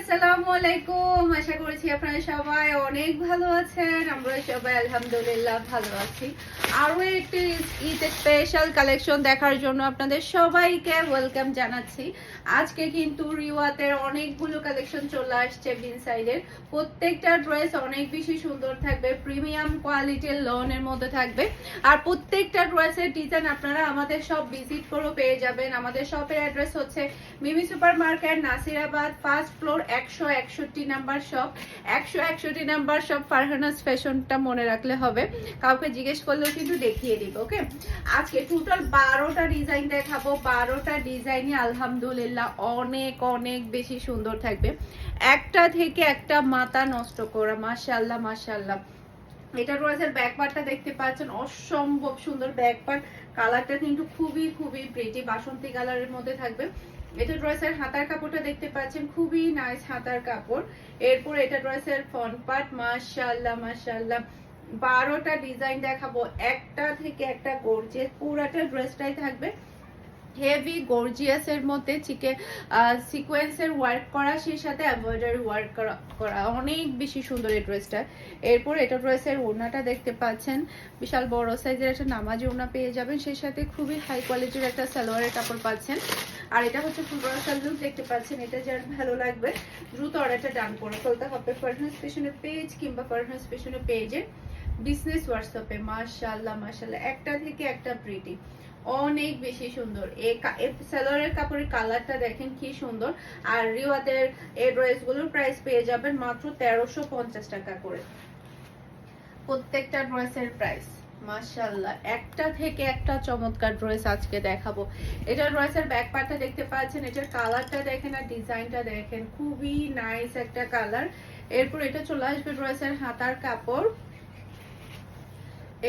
আসসালামু আলাইকুম। আশা করছি আপনারা সবাই অনেক ভালো আছেন। আমরা সবাই আলহামদুলিল্লাহ ভালো আছি। আরো একটি ঈদ স্পেশাল কালেকশন দেখার জন্য আপনাদের সবাইকে ওয়েলকাম জানাচ্ছি। আজকে কিন্তু রিওয়াতের অনেকগুলো কালেকশন চলে আসছে বিন সাইডের। প্রত্যেকটা ড্রেস অনেক বেশি সুন্দর থাকবে, প্রিমিয়াম কোয়ালিটির লনের মধ্যে থাকবে। আর প্রত্যেকটা ড্রেসের ডিজাইন আপনারা আমাদের সব ভিজিট করে পেয়ে যাবেন। আমাদের শপের অ্যাড্রেস হচ্ছে Mimi super market, Nasirabad, first floor, 161 number shop. 161 number shop Farhana's ফ্যাশনটা মনে রাখলে হবে, কাউকে জিজ্ঞেস করলেও কিন্তু দেখিয়ে দিব। ওকে, আজকে টোটাল 12টা ডিজাইন দেখাবো। 12টা ডিজাইনই আলহামদুলিল্লাহ অনেক অনেক বেশি সুন্দর থাকবে, একটা থেকে একটা মাথা নষ্ট করা। মাশাআল্লাহ মাশাআল্লাহ। এটা রয়েছে ব্যাক পার্টটা দেখতে পাচ্ছেন, অসম্ভব সুন্দর ব্যাক পার্ট। কালারটা কিন্তু খুবই খুবই প্রিটি, বাসন্তী কালারের মধ্যে থাকবে। এটা ড্রেসের হাতার কাপড়টা দেখতে পাচ্ছেন, খুবই নাইস হাতার কাপড়। এরপর এটা ড্রেসের ফ্রন্ট পার্ট। মাশাআল্লাহ মাশাআল্লাহ। 12টা ডিজাইন দেখাবো, একটা থেকে একটা গর্জিয়াস। পুরাটা ড্রেসটাই থাকবে হেভি গর্জিয়াস এর মধ্যে সিকোয়েন্সের ওয়ার্ক করা, সেই সাথে এমব্রয়ডারি ওয়ার্ক করা অনেক বেশি সুন্দর এই ড্রেসটা। এরপর এটা ড্রেসের ওড়নাটা দেখতে পাচ্ছেন, বিশাল বড় সাইজের একটা নামাজি ওড়না পেয়ে যাবেন, সেই সাথে খুবই হাই কোয়ালিটির একটা সালোয়ারের কাপড় পাচ্ছেন। আর এটা হচ্ছে ফুল বড় লুক দেখতে পাচ্ছেন। এটা যার ভালো লাগবে দ্রুত অর্ডারটা ডান করে ফেলতে হবে ফারহানাস ফ্যাশনের পেজ কিংবা ফারহানাস ফ্যাশনের পেজে বিজনেস হোয়াটসঅ্যাপে। মাশাআল্লাহ মাশাআল্লাহ, একটা থেকে একটা প্রিটি, অনেক বেশি সুন্দর। এই সালোয়ারের কাপড়ের কালারটা দেখেন কি সুন্দর। আর রিওয়াতের এই ড্রেসগুলোর প্রাইস পেয়ে যাবেন মাত্র 1350 টাকা করে প্রত্যেকটা ড্রেসের প্রাইস। মাশাআল্লাহ, একটা থেকে একটা চমৎকার ড্রেস আজকে দেখাবো। এটা ড্রেসের ব্যাক পার্টটা দেখতে পাচ্ছেন, এটার কালারটা দেখেন আর ডিজাইনটা দেখেন, খুবই নাইস একটা কালার। এরপর এটা চলে আসবে ড্রেসের হাতার কাপড়।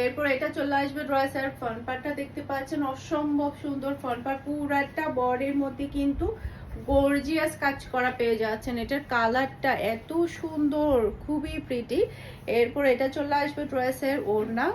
এরপর এটা চলে আসবে ড্রেসের ফ্রন্ট পার্টটা দেখতে পাচ্ছেন, অসম্ভব সুন্দর ফ্রন্ট পার্ট। পুরাটা বডির মধ্যে কিন্তু গর্জিয়াস কাজ করা পেয়ে যাচ্ছেন। এটার কালারটা এত সুন্দর, খুবই প্রিটি। এরপর এটা চলে আসবে ড্রেসের ওড়না।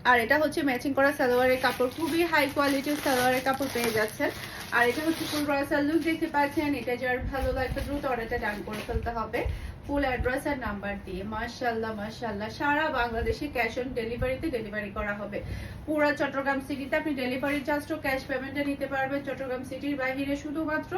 আর এটা হচ্ছে ম্যাচিং করা সালোয়ারের কাপড়, খুবই হাই কোয়ালিটির সালোয়ারের কাপড় পেয়ে যাচ্ছেন। আর এটা হচ্ছে ফুল ড্রেসের লুক দেখতে পাচ্ছেন। এটা যার ভালো লাগবে দ্রুত অর্ডারটা ডান করে ফেলতে হবে ফুল অ্যাড্রেস আর নাম্বার দিয়ে। মাশাআল্লাহ মাশাআল্লাহ, সারা বাংলাদেশে ক্যাশ অন ডেলিভারিতে ডেলিভারি করা হবে। পুরো চট্টগ্রাম সিটিতে আপনি ডেলিভারি চার্জ ও ক্যাশ পেমেন্টে নিতে পারবেন। চট্টগ্রাম সিটির বাইরে শুধুমাত্র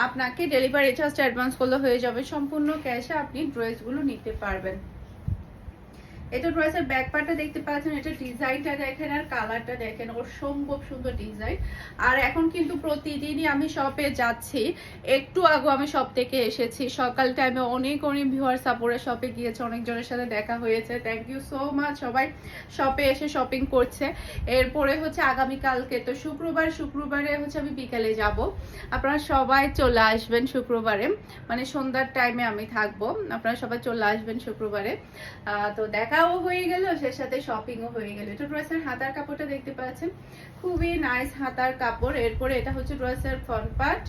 আপনাকে ডেলিভারি চার্জটা অ্যাডভান্স করলে হয়ে যাবে, সম্পূর্ণ ক্যাশে আপনি ড্রেসগুলো নিতে পারবেন। এটা ড্রেসের ব্যাক পার্টটা দেখতে পাচ্ছেন, এটা ডিজাইনটা দেখেন আর কালারটা দেখেন, অসম্ভব সুন্দর ডিজাইন। আর এখন কিন্তু প্রতিদিনই আমি শপে যাচ্ছি, একটু আগে আমি শপ থেকে এসেছি। সকাল টাইমে অনেক অনেক ভিউয়ার্স আপুরা শপে গিয়েছে, অনেকজনের সাথে দেখা হয়েছে। থ্যাংক ইউ সো মাচ, সবাই শপে এসে শপিং করছে। এরপরে হচ্ছে আগামীকালকে তো শুক্রবারে হচ্ছে আমি বিকেলে যাব, আপনারা সবাই চলে আসবেন শুক্রবারে, মানে সন্ধ্যার টাইমে আমি থাকবো। আপনারা সবাই চলে আসবেন শুক্রবারে। তো দেখাও হয়ে গেল, সে সাথে শপিংও হয়ে গেল। এটা ড্রেসের হাতার কাপড়টা দেখতে পাচ্ছেন, খুবই নাইস হাতার কাপড়। এরপরে এটা হচ্ছে ড্রেসের ফ্রন্ট পার্ট।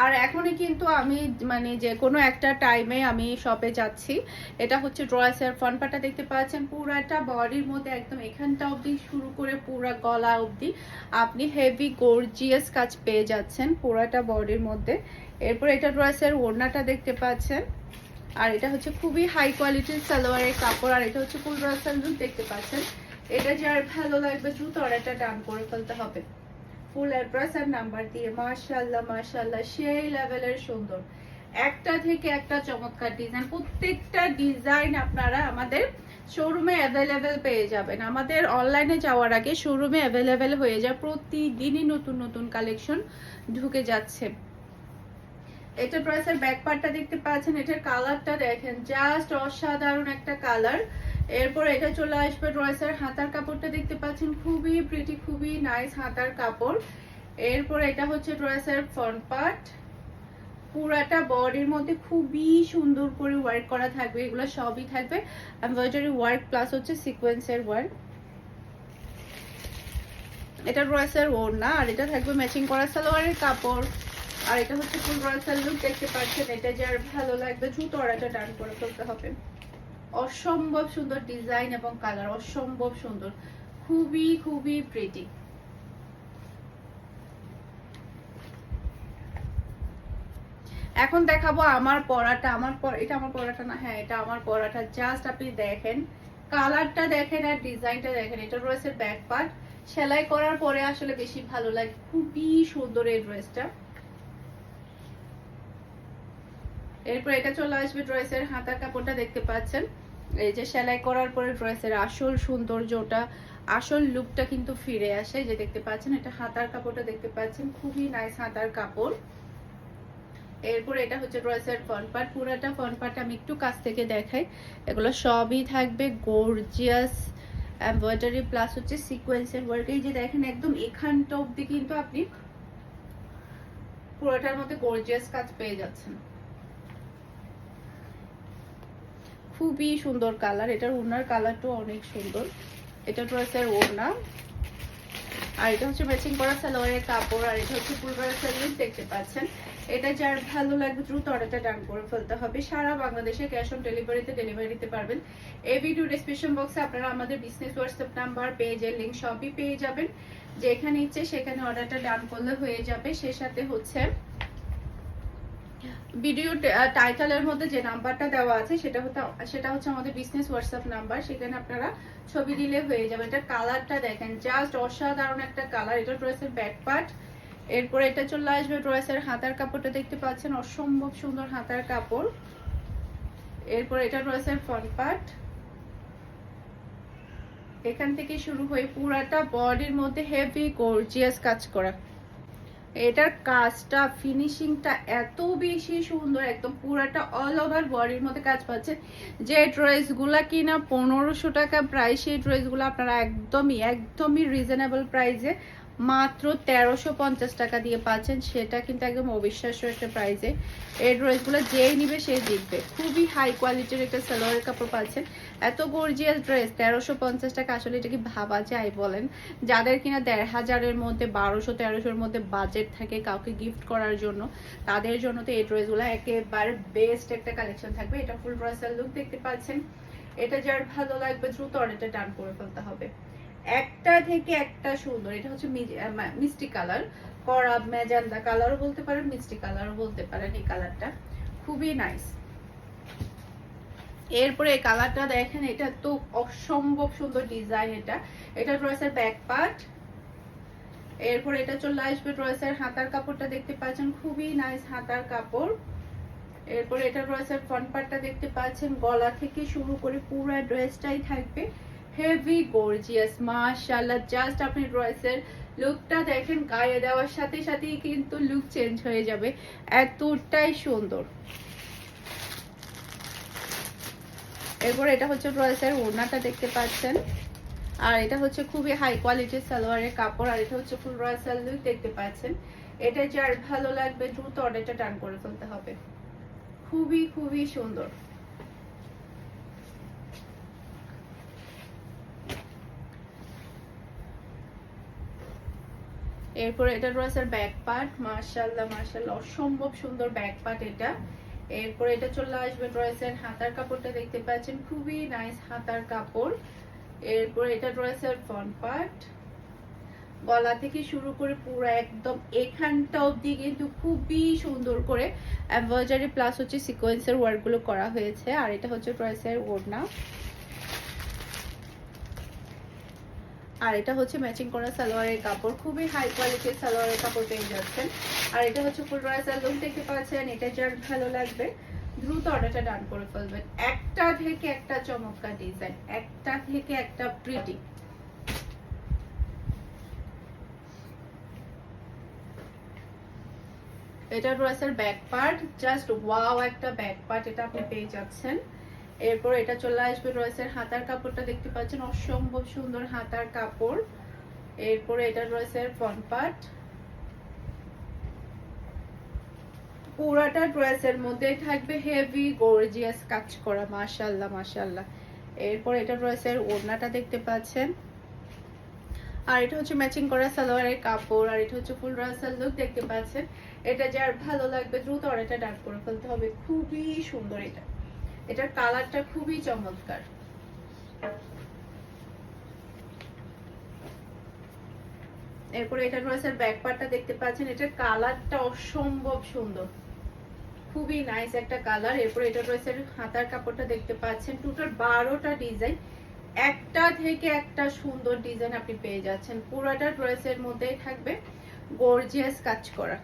আর এখনই কিন্তু আমি মানে যে কোনো একটা টাইমে আমি শপে যাচ্ছি। এটা হচ্ছে ড্রেসের ফ্রন্ট পার্টটা দেখতে পাচ্ছেন, পুরাটা বডির মধ্যে একদম এখানটা অবধি শুরু করে পুরা গলা অবধি আপনি হেভি গর্জিয়াস কাজ পেয়ে যাচ্ছেন পুরাটা বডির মধ্যে। এরপর এটা ড্রেসের ওড়নাটা দেখতে পাচ্ছেন। আর এটা হচ্ছে খুবই হাই কোয়ালিটির সালোয়ারের কাপড়। আর এটা হচ্ছে ফুল ড্রেসের লুক দেখতে পাচ্ছেন। এটা যার ভালো লাগবে দ্রুত অর্ডারটা ডান করে ফেলতে হবে ফুল অ্যাড্রেস আর নাম্বার দিয়ে। মাশাআল্লাহ মাশাআল্লাহ, সেই লেভেলের সুন্দর, একটা থেকে একটা চমৎকার ডিজাইন। প্রত্যেকটা ডিজাইন আপনারা আমাদের শোরুমে অ্যাভেলেবেল পেয়ে যাবেন। আমাদের অনলাইনে যাওয়ার আগে শোরুমে অ্যাভেলেবেল হয়ে যায়, প্রতিদিনই নতুন নতুন কালেকশন ঢুকে যাচ্ছে। এটা ড্রেসের ব্যাক পার্টটা দেখতে পাচ্ছেন, এটার কালারটা দেখেন, জাস্ট অসাধারণ একটা কালার। এরপর এটা চলে আসবে ড্রেসের হাতার কাপড়টা দেখতে পাচ্ছেন, খুবই প্রিটি, খুবই নাইস হাতার কাপড়। এরপর এটা হচ্ছে ড্রেসের ফ্রন্ট পার্ট। পুরাটা বডির মধ্যে খুবই সুন্দর করে ওয়ার্ক করা থাকবে, এগুলো সবই থাকবে এমব্রয়ডারি ওয়ার্ক প্লাস হচ্ছে সিকোয়েন্সের ওয়ার্ক। এটা ড্রেসের ওড়না। আর এটা থাকবে ম্যাচিং করা সালোয়ারের কাপড়। আর এটা হচ্ছে ফুল ড্রেসের লুক দেখতে পাচ্ছেন। এটা যার ভালো লাগবে দ্রুত অর্ডারটা ডান করে ফেলতে হবে। অসম্ভব সুন্দর ডিজাইন এবং কালার, অসম্ভব সুন্দর, খুবই খুবই প্রিটি। এখন দেখাবো আমার পরাটা। এটা আমার পরাটা না, হ্যাঁ এটা আমার পরাটা। জাস্ট আপনি দেখেন, কালারটা দেখেন আর ডিজাইনটা দেখেন। এটা রয়েছে ব্যাক পার্ট, সেলাই করার পরে আসলে বেশি ভালো লাগে। খুবই সুন্দর এই ড্রেসটা। এরপর এটা চলে আসবে ড্রেসের হাতার কাপড়টা দেখতে পাচ্ছেন। এই যে সেলাই করার পরে ড্রেসের আসল সৌন্দর্যটা, আসল লুকটা কিন্তু ফিরে আসে। যে দেখতে পাচ্ছেন এটা হাতার কাপড়টা দেখতে পাচ্ছেন, খুবই নাইস হাতার কাপড়। এরপর এটা হচ্ছে ড্রেসের ফ্রন্ট পার্ট। পুরোটা ফ্রন্ট পার্ট আমি একটু কাছ থেকে দেখাই। এগুলো সবই থাকবে গর্জিয়াস এমব্রয়ডারি প্লাস হচ্ছে সিকোয়েন্সের ওয়ার্ক। এই যে দেখেন একদম এখানটা অবধি কিন্তু আপনি পুরোটার মধ্যে গর্জিয়াস কাজ পেয়ে যাচ্ছেন। খুবই সুন্দর কালার। এটার ওড়নার কালারটাও অনেক সুন্দর। এটা ড্রেসের ওড়না, আর এটা হচ্ছে ম্যাচিং করা সালোয়ারের কাপড়, আর এটা হচ্ছে ফুল ড্রেসের লিস্ট দেখতে পাচ্ছেন। এটা যার ভালো লাগবে দ্রুত অর্ডারটা ডান করে ফেলতে হবে। সারা বাংলাদেশে ক্যাশ অন ডেলিভারিতে ডেলিভারি দিতে পারবেন। এই ভিডিও ডেসক্রিপশন বক্সে আপনারা আমাদের বিজনেস হোয়াটসঅ্যাপ নাম্বার, পেজের লিংক সবই পেয়ে যাবেন। যেখানে ইচ্ছে সেখানে অর্ডারটা ডান করলে হয়ে যাবে। সে সাথে হচ্ছে ভিডিও টাইটেলের মধ্যে যে নাম্বারটা দেওয়া আছে সেটা হচ্ছে আমাদের বিজনেস হোয়াটসঅ্যাপ নাম্বার। সেখানে আপনারা ছবি দিলে হয়ে যাবে। এটা কালারটা দেখেন, জাস্ট অসাধারণ একটা কালার। এটা ড্রেসের ব্যাক পার্ট। এরপরে এটা চলে আসবে ড্রেসের হাতার কাপড়টা দেখতে পাচ্ছেন, অসম্ভব সুন্দর হাতার কাপড়। এরপর এটা ড্রেসের ফ্রন্ট পার্ট। এখান থেকে শুরু হয়ে পুরাটা বডির মধ্যে হেভি গর্জিয়াস কাজ করা। এটার কাজটা ফিনিশিংটা এত বেশি সুন্দর, একদম পুরাটা অল ওভার বডির মধ্যে কাজ পাচ্ছে। যে ড্রেসগুলা কিনা 1500 টাকা প্রাইস, সেই ড্রেসগুলো আপনারা একদমই রিজনেবল প্রাইসে মাত্র 1350 টাকা দিয়ে পাচ্ছেন। সেটা কিন্তু একদম অবিশ্বাস্য একটা প্রাইসে। এই ড্রেসগুলো যেই নিবে সে জিতবে। খুবই হাই কোয়ালিটির একটা সালোয়ারের কাপড় পাচ্ছেন। এত গর্জিয়াস ড্রেস 1350 টাকা, আসলে এটা কি ভাবা যায় বলেন? যাদের কিনা 1500-এর মধ্যে 1200-1300-এর মধ্যে বাজেট থাকে কাউকে গিফট করার জন্য, তাদের জন্য তো এই ড্রেসগুলো একেবারে বেস্ট একটা কালেকশন থাকবে। এটা ফুল ড্রেসের লুক দেখতে পাচ্ছেন। এটা যার ভালো লাগবে দ্রুত অর্ডারটা ডান করে ফেলতে হবে। একটা থেকে একটা সুন্দর। এটা হচ্ছে মিষ্টি কালার, কড়া ম্যাজেন্ডা কালারও বলতে পারেন, মিষ্টি কালারও বলতে পারেন। এই কালারটা খুবই নাইস। এরপরে এই কালারটা দেখেন, এটা তো অসম্ভব সুন্দর ডিজাইন। এটা ড্রেসের ব্যাক পার্ট। এরপর এটা চলে আসবে ড্রেসের হাতার কাপড়টা দেখতে পাচ্ছেন, খুবই নাইস হাতার কাপড়। এরপর এটা ড্রেসের ফ্রন্ট পার্টটা দেখতে পাচ্ছেন, গলা থেকে শুরু করে পুরো ড্রেসটাই থাকবে হেভি গর্জিয়াস। মাশাআল্লাহ, জাস্ট আপনি ড্রেসের লুকটা দেখেন, গায়ে দেওয়ার সাথে সাথেই কিন্তু লুক চেঞ্জ হয়ে যাবে, এতটাই সুন্দর। এরপর এটা হচ্ছে ড্রেসের ওড়নাটা দেখতে পাচ্ছেন, আর এটা হচ্ছে খুবই হাই কোয়ালিটির সালোয়ারের কাপড়, আর এটা হচ্ছে ফুল ড্রেসের লুক দেখতে পাচ্ছেন। এটা যার ভালো লাগবে দ্রুত অর্ডারটা ডান করে ফেলতে হবে। খুবই সুন্দর। এরপর এটা ড্রেসের ব্যাক পার্ট। মাশাআল্লাহ অসম্ভব সুন্দর ব্যাক পার্ট এটা। এরপর এটা চলে আসবে ড্রেসের হাতার কাপড়টা দেখতে পাচ্ছেন, খুবই নাইস হাতার কাপড়। এরপর এটা ড্রেসের ফ্রন্ট পার্ট। গলা থেকে শুরু করে পুরো একদম এখানটা অবধি কিন্তু খুবই সুন্দর করে এমব্রয়ডারি প্লাস হচ্ছে সিকোয়েন্সের ওয়ার্কগুলো করা হয়েছে। আর এটা হচ্ছে ড্রেসের ওড়না, আর এটা হচ্ছে ম্যাচিং করা সালোয়ারের কাপড়। খুবই হাই কোয়ালিটির সালোয়ারের কাপড় পেয়ে যাচ্ছেন। আর এটা হচ্ছে ফুল ড্রেসের লুক দেখতে পাচ্ছেন। এটা যার ভালো লাগবে দ্রুত অর্ডারটা ডান করে ফেলবেন। একটা থেকে একটা চমৎকার ডিজাইন, একটা থেকে একটা প্রিটি। এটা ড্রেসের ব্যাক পার্ট, জাস্ট ওয়াও একটা ব্যাক পার্ট এটা আপনি পেয়ে যাচ্ছেন। এরপর এটা চলে আসবে ড্রেসের হাতার কাপড়টা দেখতে পাচ্ছেন, অসম্ভব সুন্দর হাতার কাপড়। এরপর এটা ড্রেসের ফ্রন্ট পার্ট। পুরাটা ড্রেসের মধ্যে থাকবে হেভি গর্জিয়াস কাজ করা। মাশাআল্লাহ। এরপর এটা ড্রেসের ওড়নাটা দেখতে পাচ্ছেন, আর এটা হচ্ছে ম্যাচিং করা সালোয়ারের কাপড়, আর এটা হচ্ছে ফুল ড্রেসের লুক দেখতে পাচ্ছেন। এটা যার ভালো লাগবে দ্রুত অর্ডারটা ডান করে ফেলতে হবে। খুবই সুন্দর এটার কালারটা খুবই চমৎকার। এরপরে এটা ড্রেসের ব্যাক পার্টটা দেখতে পাচ্ছেন, এটার কালারটা অসম্ভব সুন্দর। খুবই নাইস একটা কালার। এরপর এটা ড্রেসের হাতার কাপড়টা দেখতে পাচ্ছেন, টোটাল 12টা ডিজাইন, একটা থেকে একটা সুন্দর ডিজাইন আপনি পেয়ে যাচ্ছেন। পুরোটা ড্রেসের মধ্যেই থাকবে গর্জিয়াস কাজ করা।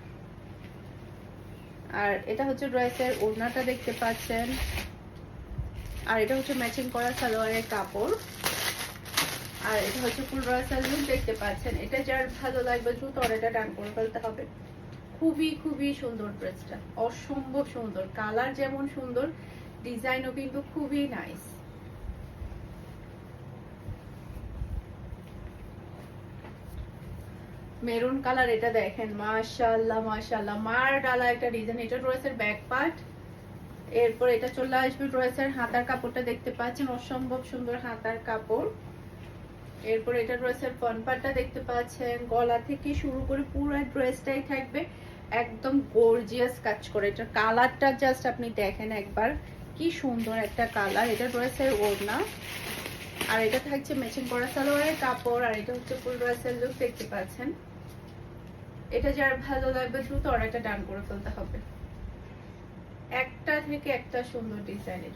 আর এটা হচ্ছে ড্রেসের ওড়নাটা দেখতে পাচ্ছেন, আর এটা হচ্ছে ম্যাচিং করা সালোয়ারের কাপড়, আর এটা হচ্ছে ফুল ড্রেসের লুক দেখতে পাচ্ছেন। এটা যার ভালো লাগবে দ্রুত অর্ডারটা ডান করে ফেলতে হবে। খুবই খুবই সুন্দর ড্রেসটা, অসম্ভব সুন্দর, কালার যেমন সুন্দর, ডিজাইনও কিন্তু খুবই নাইস। মেরুন কালার, এটা দেখেন মাশাআল্লাহ মাশাআল্লাহ, মার ডালা একটা ডিজাইন। এটা ড্রেসের ব্যাক পার্ট। এরপর এটা চলে আসবে ড্রেসের হাতার কাপড়টা দেখতে পাচ্ছেন, অসম্ভব সুন্দর হাতার কাপড়। এরপর এটা ড্রেসের ফ্রন্ট পার্টটা দেখতে পাচ্ছেন, গলা থেকে শুরু করে পুরো ড্রেসটাই থাকবে একদম গর্জিয়াস কাজ করে। এটা কালারটা জাস্ট আপনি দেখেন একবার, কি সুন্দর একটা কালার। এটা ড্রেসের ওড়না, আর এটা থাকছে ম্যাচিং করা সালোয়ারের কাপড়, আর এটা হচ্ছে ফুল ড্রেসের লুক দেখতে পাচ্ছেন। এটা যার ভালো লাগবে দ্রুত অর্ডারটা ডান করে ফেলতে হবে। একটা থেকে একটা সুন্দর ডিজাইনের,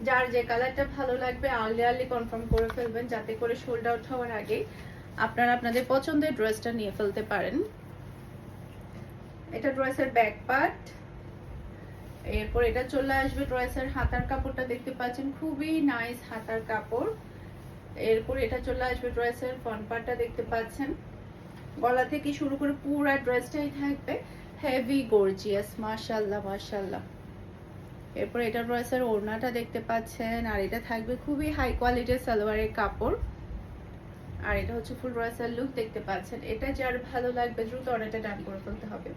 যার যে কালারটা ভালো লাগবে আর্লি আর্লি কনফার্ম করে ফেলবেন, যাতে করে সোল্ড আউট হওয়ার আগে আপনারা আপনাদের পছন্দের ড্রেসটা নিয়ে ফেলতে পারেন। এটা ড্রেসের ব্যাক পার্ট। এরপর এটা চলে আসবে ড্রেসের হাতার কাপড়টা দেখতে পাচ্ছেন, খুবই নাইস হাতার কাপড়। এরপর এটা চলে আসবে ড্রেসের ফ্রন্ট পার্টটা দেখতে পাচ্ছেন, গলা থেকে শুরু করে পুরো ড্রেসটাই থাকবে হেভি গর্জিয়াস, মাশাআল্লাহ মাশাআল্লাহ। এরপর এটা ড্রেসের ওড়নাটা দেখতে পাচ্ছেন, আর এটা থাকবে খুবই হাই কোয়ালিটির সালোয়ারের কাপড়, আর এটা হচ্ছে ফুল ড্রেসের লুক দেখতে পাচ্ছেন। এটা যার ভালো লাগবে দ্রুত অর্ডারটা ডান করে ফেলতে হবে।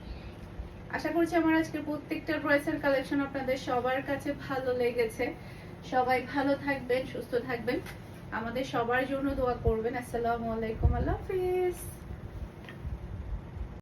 আশা করছি আমার আজকের প্রত্যেকটা ড্রেসের কালেকশন আপনাদের সবার কাছে ভালো লেগেছে। সবাই ভালো থাকবেন, সুস্থ থাকবেন, আমাদের সবার জন্য দোয়া করবেন। আসসালামু আলাইকুম, আল্লাহ হাফেজ।